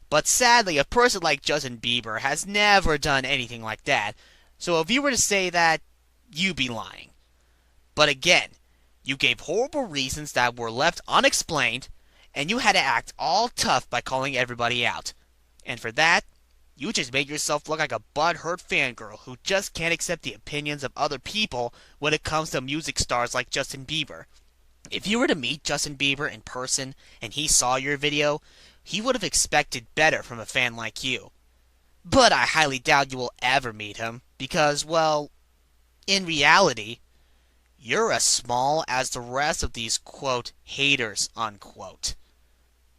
But sadly, a person like Justin Bieber has never done anything like that, so if you were to say that, you'd be lying. But again, you gave horrible reasons that were left unexplained, and you had to act all tough by calling everybody out. And for that, you just made yourself look like a butthurt fangirl who just can't accept the opinions of other people when it comes to music stars like Justin Bieber. If you were to meet Justin Bieber in person and he saw your video, he would have expected better from a fan like you. But I highly doubt you will ever meet him because, well, in reality, you're as small as the rest of these, quote, haters, unquote.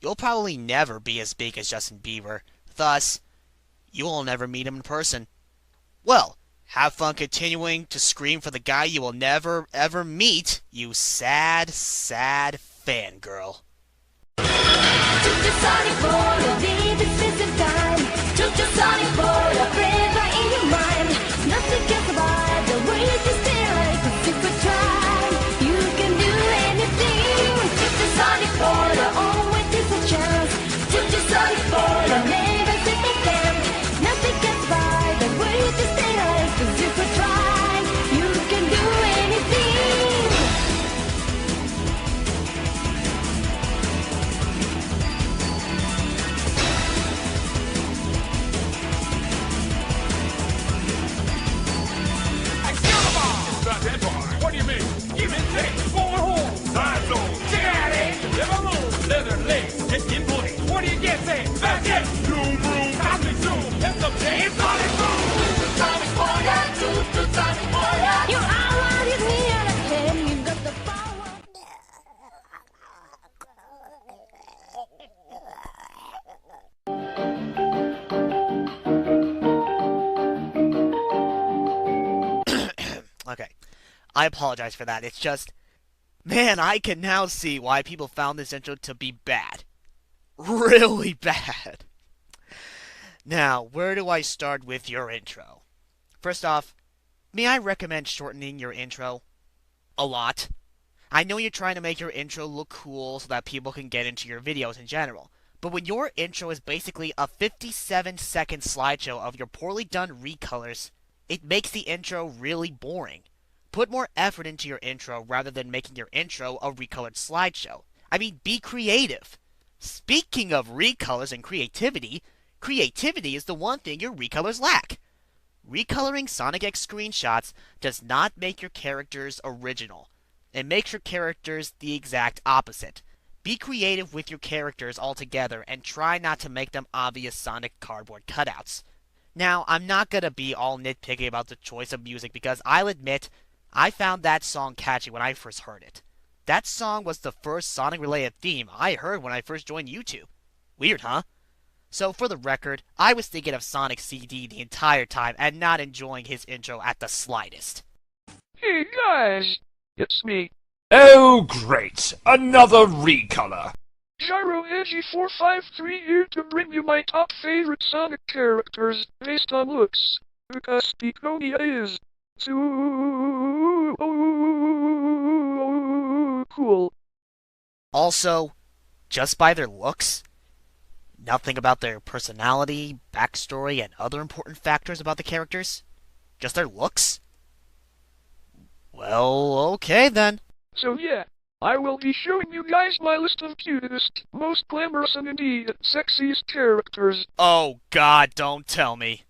You'll probably never be as big as Justin Bieber, thus, you will never meet him in person. Well, have fun continuing to scream for the guy you will never, ever meet, you sad, sad fangirl. I apologize for that. It's just, man, I can now see why people found this intro to be bad. Really bad. Now, where do I start with your intro? First off, may I recommend shortening your intro? A lot. I know you're trying to make your intro look cool so that people can get into your videos in general. But when your intro is basically a 57-second slideshow of your poorly done recolors, it makes the intro really boring. Put more effort into your intro rather than making your intro a recolored slideshow. I mean, be creative. Speaking of recolors and creativity, creativity is the one thing your recolors lack. Recoloring Sonic X screenshots does not make your characters original. It makes your characters the exact opposite. Be creative with your characters altogether and try not to make them obvious Sonic cardboard cutouts. Now, I'm not gonna be all nitpicky about the choice of music because I'll admit, I found that song catchy when I first heard it. That song was the first Sonic-related theme I heard when I first joined YouTube. Weird, huh? So, for the record, I was thinking of Sonic CD the entire time and not enjoying his intro at the slightest. Hey guys, it's me. Oh great, another recolor. Gyro Is453 here to bring you my top favorite Sonic characters based on looks. Because Begonia is so cool. Also, just by their looks, nothing about their personality, backstory, and other important factors about the characters? Just their looks? Well, okay then. So yeah, I will be showing you guys my list of cutest, most glamorous, and indeed sexiest characters. Oh god, don't tell me.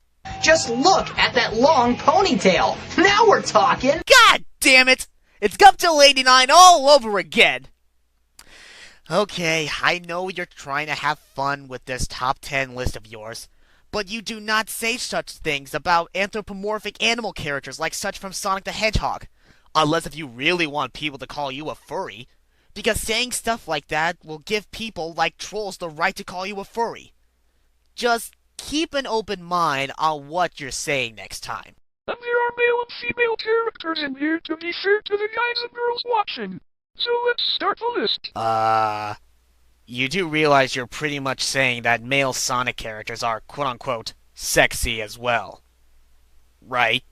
Just look at that long ponytail. Now we're talking. God damn it! It's Guptill89 all over again! Okay, I know you're trying to have fun with this top 10 list of yours, but you do not say such things about anthropomorphic animal characters like such from Sonic the Hedgehog. Unless if you really want people to call you a furry. Because saying stuff like that will give people like trolls the right to call you a furry. Just keep an open mind on what you're saying next time. And there are male and female characters in here to be fair to the guys and girls watching. So let's start the list. You do realize you're pretty much saying that male Sonic characters are quote-unquote sexy as well. Right?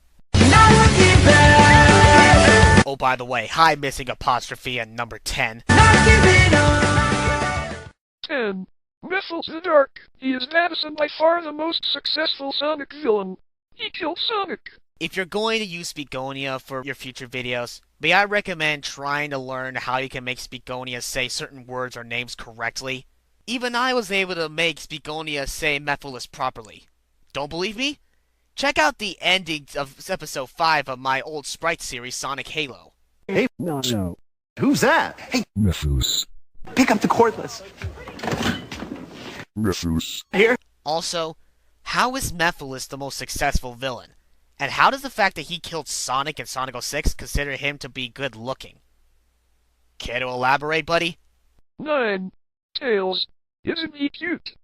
Oh, by the way, hi missing apostrophe and number 10. 10. Methyl the Dark. He is Madison by far the most successful Sonic villain. He killed Sonic. If you're going to use Begonia for your future videos, may I recommend trying to learn how you can make Begonia say certain words or names correctly? Even I was able to make Begonia say Mephiles properly. Don't believe me? Check out the ending of episode 5 of my old Sprite series, Sonic Halo. Hey, no. Who's that? Hey, Refuse. pick up the cordless. Refuse. Here. Also, how is Mephiles the most successful villain? And how does the fact that he killed Sonic in Sonic 06 consider him to be good looking? Care to elaborate, buddy? 9. Tails. Isn't he cute?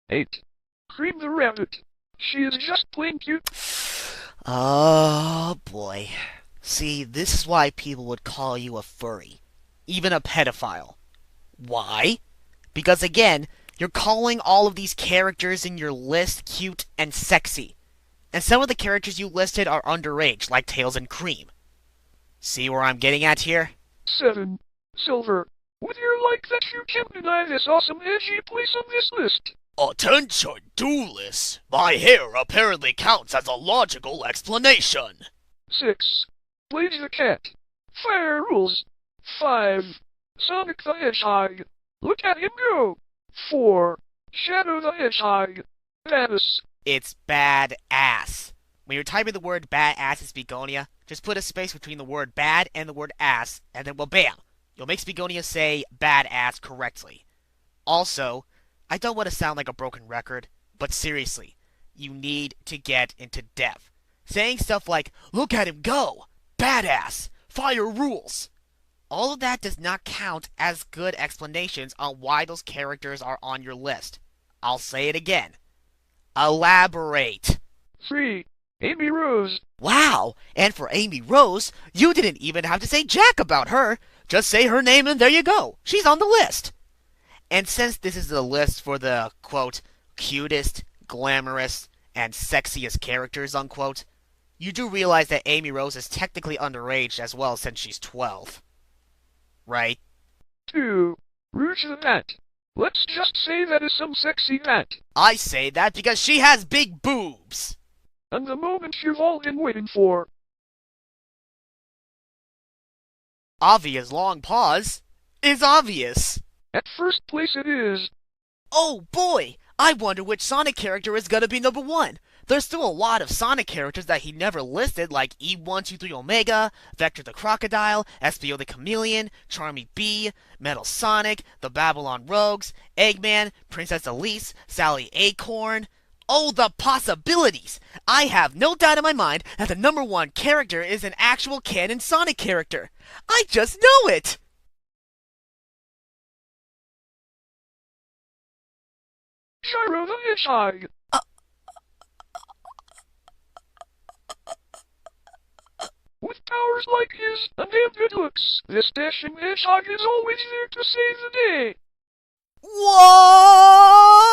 8. Cream the Rabbit. She is just plain cute. Oh boy. See, this is why people would call you a furry. Even a pedophile. Why? Because again, you're calling all of these characters in your list cute and sexy. And some of the characters you listed are underage, like Tails and Cream. See where I'm getting at here? 7. Silver. With your like that you can't deny this awesome edgy place on this list. Attention, duelists! My hair apparently counts as a logical explanation. 6. Blade the Cat. Fire rules. 5. Sonic the Hedgehog. Look at him go. 4. Shadow the Hedgehog. Badass. It's badass. When you're typing the word badass in Begonia, just put a space between the word bad and the word ass, and then well bam! You'll make Begonia say badass correctly. Also, I don't want to sound like a broken record, but seriously, you need to get into depth. Saying stuff like, look at him go! Badass! Fire rules! All of that does not count as good explanations on why those characters are on your list. I'll say it again. Elaborate. 3. Amy Rose. Wow, and for Amy Rose, you didn't even have to say jack about her. Just say her name and there you go. She's on the list. And since this is the list for the, quote, cutest, glamorous, and sexiest characters, unquote, you do realize that Amy Rose is technically underage as well since she's 12. Right? 2. Rouge the Mat. Let's just say that is some sexy mat. I say that because she has big boobs. And the moment you've all been waiting for. Obvious long pause is obvious. At first place it is. Oh boy, I wonder which Sonic character is gonna be number 1. There's still a lot of Sonic characters that he never listed, like E123 Omega, Vector the Crocodile, Espio the Chameleon, Charmy Bee, Metal Sonic, the Babylon Rogues, Eggman, Princess Elise, Sally Acorn. Oh, the possibilities! I have no doubt in my mind that the number 1 character is an actual canon Sonic character. I just know it! Gyro the Hedgehog. With powers like his and damn good looks, this dashing hedgehog is always there to save the day. Whoa!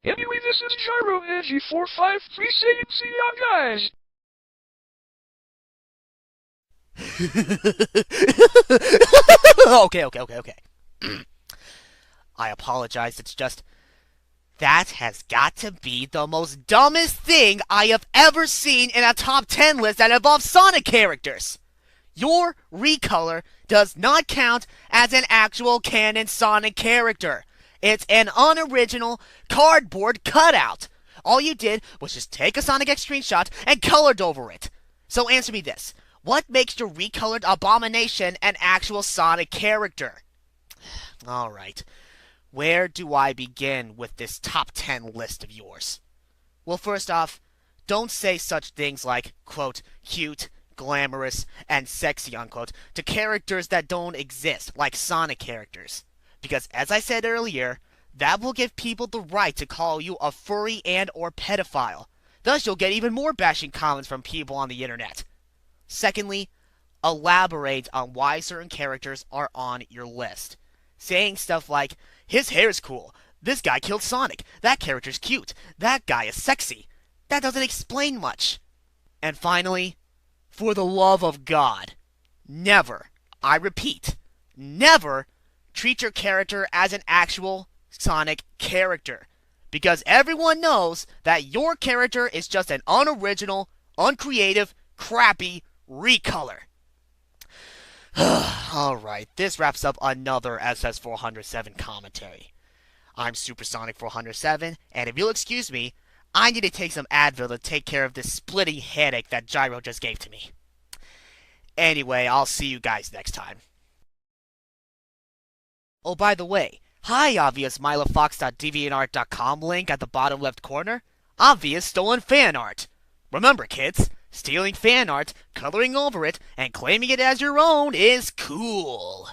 Anyway, this is Gyro Edgy453 saying see ya guys. Okay. I apologize, it's just... that has got to be the most dumbest thing I have ever seen in a top 10 list that involves Sonic characters. Your recolor does not count as an actual canon Sonic character. It's an unoriginal cardboard cutout. All you did was just take a Sonic X screenshot and colored over it. So answer me this. What makes your recolored abomination an actual Sonic character? Alright. Where do I begin with this top 10 list of yours? Well, first off, don't say such things like, quote, cute, glamorous, and sexy, unquote, to characters that don't exist, like Sonic characters. Because, as I said earlier, that will give people the right to call you a furry and or pedophile. Thus, you'll get even more bashing comments from people on the internet. Secondly, elaborate on why certain characters are on your list. Saying stuff like, his hair's cool, this guy killed Sonic, that character's cute, that guy is sexy. That doesn't explain much. And finally, for the love of God, never, I repeat, never treat your character as an actual Sonic character. Because everyone knows that your character is just an unoriginal, uncreative, crappy recolor. Alright, this wraps up another SS407 commentary. I'm SuperSonic407, and if you'll excuse me, I need to take some Advil to take care of this splitting headache that Gyro just gave to me. Anyway, I'll see you guys next time. Oh, by the way, hi obvious MilaFox.deviantart.com link at the bottom left corner. Obvious stolen fan art. Remember, kids, stealing fan art, coloring over it, and claiming it as your own is cool.